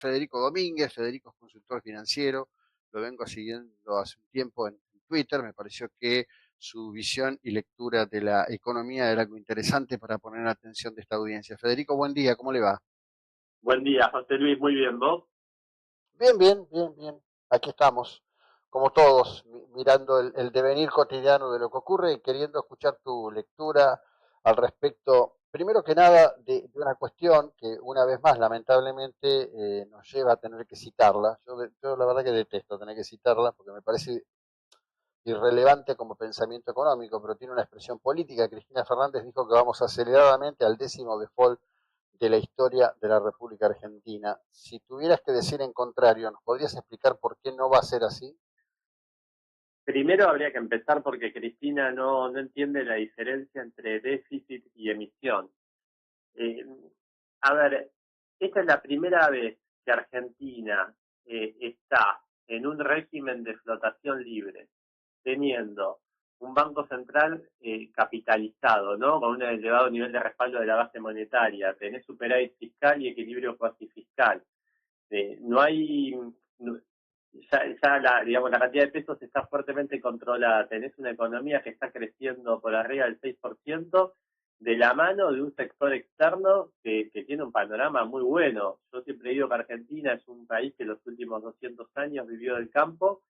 Federico Domínguez. Federico es consultor financiero, lo vengo siguiendo hace un tiempo en Twitter. Me pareció que su visión y lectura de la economía era algo interesante para poner en atención de esta audiencia. Federico, buen día, ¿cómo le va? Buen día, José Luis, muy bien, ¿vos? Bien, bien, bien, bien. Aquí estamos, como todos, mirando el devenir cotidiano de lo que ocurre y queriendo escuchar tu lectura al respecto, primero que nada, de una cuestión que una vez más, lamentablemente, nos lleva a tener que citarla. Yo la verdad que detesto tener que citarla porque me parece irrelevante como pensamiento económico, pero tiene una expresión política. Cristina Fernández dijo que vamos aceleradamente al 10º default de la historia de la República Argentina. Si tuvieras que decir en contrario, ¿nos podrías explicar por qué no va a ser así? Primero habría que empezar porque Cristina no entiende la diferencia entre déficit y emisión. Eh, a ver, esta es la primera vez que Argentina está en un régimen de flotación libre, teniendo un banco central capitalizado, ¿no? Con un elevado nivel de respaldo de la base monetaria, tenés superávit fiscal y equilibrio cuasi fiscal. No hay, no, ya digamos, la cantidad de pesos está fuertemente controlada. Tenés una economía que está creciendo por arriba del 6% de la mano de un sector externo que tiene un panorama muy bueno. Yo siempre digo que Argentina es un país que los últimos 200 años vivió del campo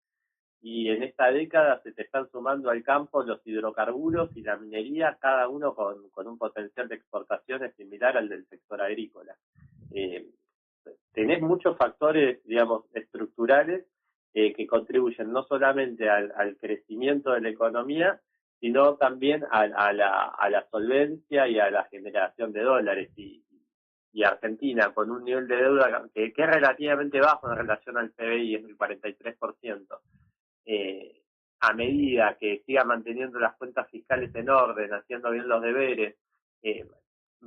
y en esta década se te están sumando al campo los hidrocarburos y la minería, cada uno con un potencial de exportaciones similar al del sector agrícola. Eh, Tenés muchos factores, digamos, estructurales que contribuyen no solamente al crecimiento de la economía, sino también a la solvencia y a la generación de dólares. Y Argentina, con un nivel de deuda que es relativamente bajo en relación al PBI, es el 43%, eh, a medida que siga manteniendo las cuentas fiscales en orden, haciendo bien los deberes, eh,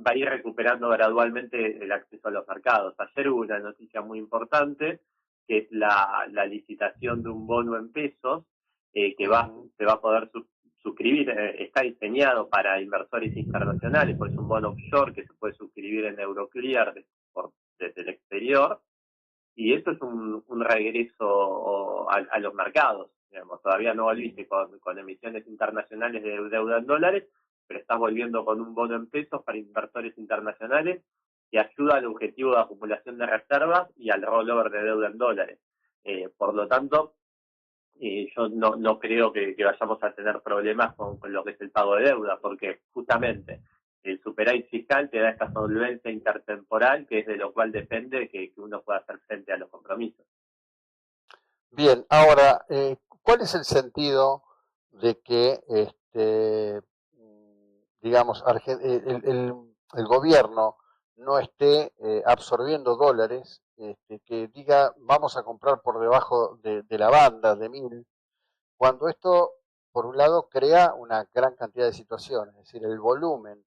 va a ir recuperando gradualmente el acceso a los mercados. Ayer hubo una noticia muy importante, que es la licitación de un bono en pesos, que Ujú. se va a poder suscribir, está diseñado para inversores internacionales, pues es un bono offshore que se puede suscribir en Euroclear desde el exterior, y eso es un regreso a los mercados. Digamos, todavía no volviste con emisiones internacionales de deuda en dólares, pero estás volviendo con un bono en pesos para inversores internacionales que ayuda al objetivo de acumulación de reservas y al rollover de deuda en dólares. Por lo tanto, yo no creo que vayamos a tener problemas con lo que es el pago de deuda, porque justamente el superávit fiscal te da esta solvencia intertemporal, que es de lo cual depende que uno pueda hacer frente a los compromisos. Bien, ahora, ¿cuál es el sentido de que, digamos, el gobierno no esté absorbiendo dólares, que diga vamos a comprar por debajo de la banda de 1000, cuando esto, por un lado, crea una gran cantidad de situaciones? Es decir, el volumen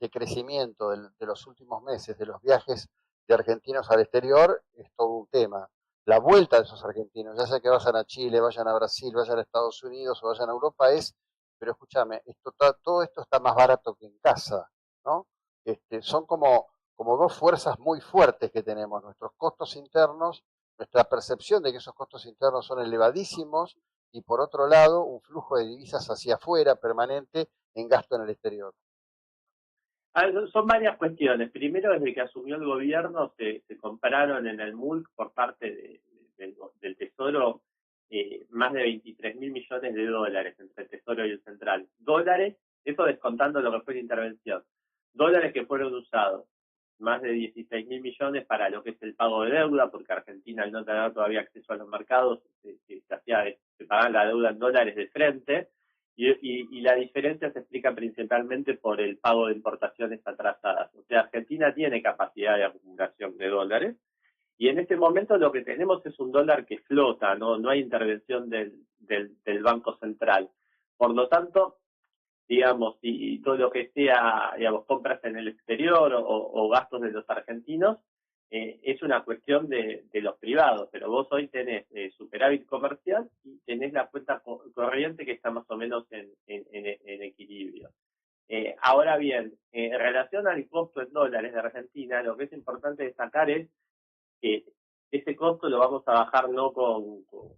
de crecimiento de los últimos meses de los viajes de argentinos al exterior es todo un tema. La vuelta de esos argentinos, ya sea que vayan a Chile, vayan a Brasil, vayan a Estados Unidos o vayan a Europa, pero escúchame, todo esto está más barato que en casa, ¿no? Son como dos fuerzas muy fuertes que tenemos, nuestros costos internos, nuestra percepción de que esos costos internos son elevadísimos, y por otro lado, un flujo de divisas hacia afuera permanente en gasto en el exterior. Son varias cuestiones. Primero, desde que asumió el gobierno, se compraron en el MULC por parte del Tesoro más de 23 mil millones de dólares entre el Tesoro y el Central. Dólares, eso descontando lo que fue la intervención. Dólares que fueron usados, más de 16 mil millones para lo que es el pago de deuda, porque Argentina al no tener todavía acceso a los mercados, se pagaba la deuda en dólares de frente, y la diferencia se explica principalmente por el pago de importaciones atrasadas. O sea, Argentina tiene capacidad de acumulación de dólares, y en este momento lo que tenemos es un dólar que flota, no hay intervención del Banco Central. Por lo tanto, digamos, y todo lo que sea, digamos, compras en el exterior o gastos de los argentinos, es una cuestión de los privados, pero vos hoy tenés superávit comercial y tenés la cuenta corriente que está más o menos en equilibrio. Ahora bien, en relación al costo en dólares de Argentina, lo que es importante destacar es que ese costo lo vamos a bajar no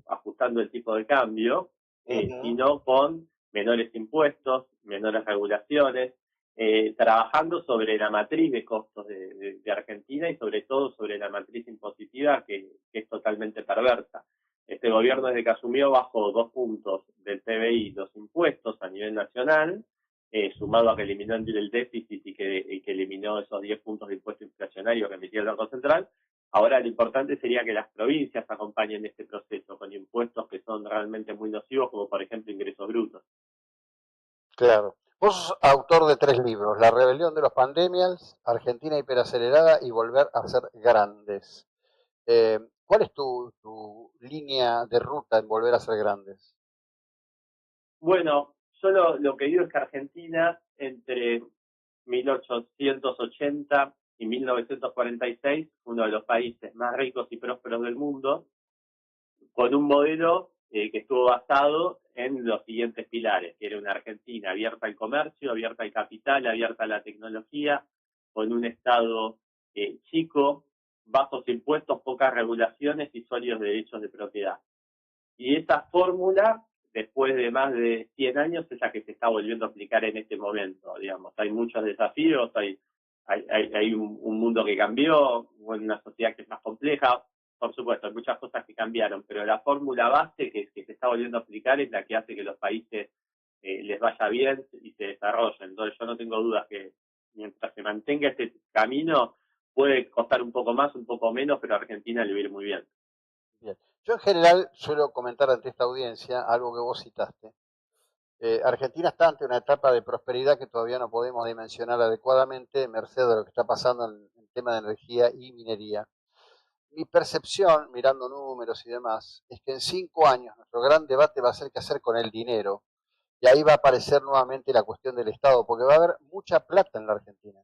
ajustando el tipo de cambio, Ujú. sino con menores impuestos, menores regulaciones, trabajando sobre la matriz de costos de Argentina y sobre todo sobre la matriz impositiva que es totalmente perversa. Este gobierno desde que asumió bajó 2 puntos del PBI los impuestos a nivel nacional, sumado a que eliminó el déficit y que eliminó esos 10 puntos de impuesto inflacionario que emitía el Banco Central. Ahora lo importante sería que las provincias acompañen este proceso con impuestos que son realmente muy nocivos, como por ejemplo ingresos brutos. Claro. Vos sos autor de 3 libros: La rebelión de los pandemias, Argentina hiperacelerada y Volver a ser grandes. ¿Cuál es tu línea de ruta en volver a ser grandes? Bueno, yo lo que digo es que Argentina entre 1880 y 1946, uno de los países más ricos y prósperos del mundo, con un modelo que estuvo basado en los siguientes pilares, que era una Argentina abierta al comercio, abierta al capital, abierta a la tecnología, con un Estado chico, bajos impuestos, pocas regulaciones y sólidos derechos de propiedad. Y esa fórmula, después de más de 100 años, es la que se está volviendo a aplicar en este momento. Digamos, hay muchos desafíos, hay un mundo que cambió, una sociedad que es más compleja. Por supuesto, hay muchas cosas que cambiaron, pero la fórmula base que se está volviendo a aplicar es la que hace que los países les vaya bien y se desarrollen. Entonces, yo no tengo dudas que mientras se mantenga este camino, puede costar un poco más, un poco menos, pero a Argentina le va a ir muy bien. Bien. Yo en general suelo comentar ante esta audiencia algo que vos citaste. Argentina está ante una etapa de prosperidad que todavía no podemos dimensionar adecuadamente, merced a lo que está pasando en el tema de energía y minería. Mi percepción, mirando números y demás, es que en 5 años nuestro gran debate va a ser qué hacer con el dinero. Y ahí va a aparecer nuevamente la cuestión del Estado, porque va a haber mucha plata en la Argentina.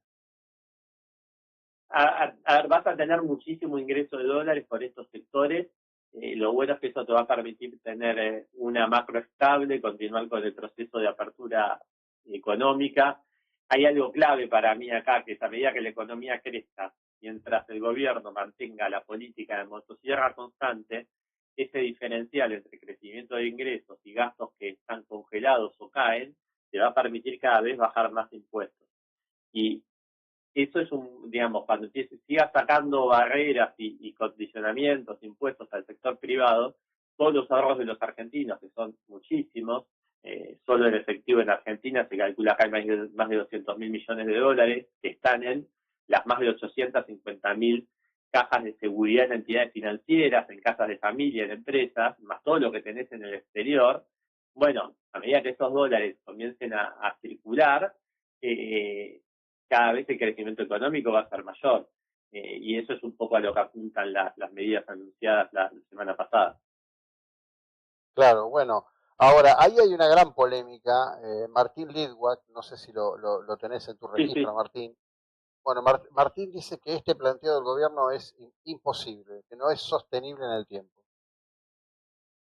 Vas a tener muchísimo ingreso de dólares por estos sectores. Lo bueno es que eso te va a permitir tener una macro estable, continuar con el proceso de apertura económica. Hay algo clave para mí acá, que es a medida que la economía crezca, mientras el gobierno mantenga la política de motosierra constante, ese diferencial entre crecimiento de ingresos y gastos que están congelados o caen, te va a permitir cada vez bajar más impuestos. Y eso es digamos, cuando sigas sacando barreras y condicionamientos, impuestos al sector privado, todos los ahorros de los argentinos, que son muchísimos, solo el efectivo en Argentina se calcula que hay más de 200.000 millones de dólares que están en las más de 850.000 cajas de seguridad en entidades financieras, en casas de familia, en empresas, más todo lo que tenés en el exterior. Bueno, a medida que esos dólares comiencen a circular, eh, cada vez el crecimiento económico va a ser mayor. Y eso es un poco a lo que apuntan las medidas anunciadas la semana pasada. Claro, bueno, ahora, ahí hay una gran polémica. Martín Lidwak, no sé si lo tenés en tu Sí, registro, sí. Martín. Bueno, Martín dice que este planteo del gobierno es imposible, que no es sostenible en el tiempo.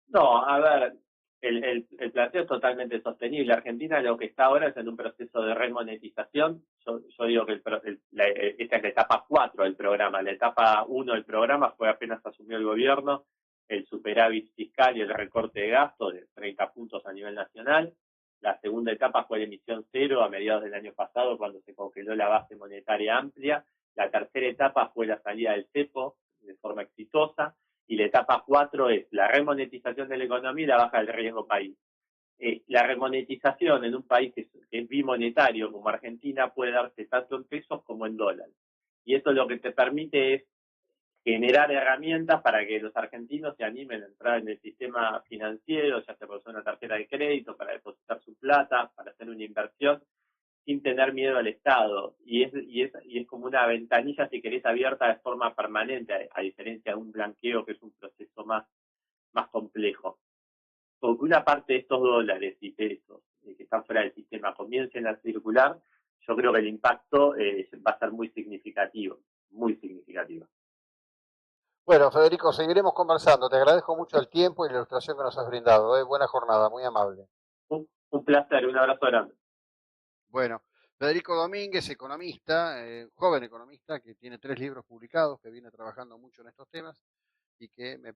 No, a ver, el planteo es totalmente sostenible. Argentina lo que está ahora es en un proceso de remonetización. Yo digo que esta es la etapa 4 del programa. La etapa 1 del programa fue apenas asumió el gobierno, el superávit fiscal y el recorte de gastos de 30 puntos a nivel nacional. La segunda etapa fue la emisión cero a mediados del año pasado, cuando se congeló la base monetaria amplia. La tercera etapa fue la salida del cepo de forma exitosa y la etapa 4 es la remonetización de la economía y la baja del riesgo país. La remonetización en un país que es bimonetario como Argentina puede darse tanto en pesos como en dólares. Y eso lo que te permite es generar herramientas para que los argentinos se animen a entrar en el sistema financiero, ya sea por una tarjeta de crédito, para depositar su plata, para hacer una inversión, sin tener miedo al Estado. Y es como una ventanilla, si querés, abierta de forma permanente, a diferencia de un blanqueo que es un proceso más complejo. Porque una parte de estos dólares y pesos que están fuera del sistema comiencen a circular, yo creo que el impacto va a ser muy significativo, muy significativo. Bueno, Federico, seguiremos conversando. Te agradezco mucho el tiempo y la ilustración que nos has brindado. Buena jornada, muy amable. Un placer, un abrazo grande. Bueno, Federico Domínguez, economista, joven economista que tiene 3 libros publicados, que viene trabajando mucho en estos temas. y que me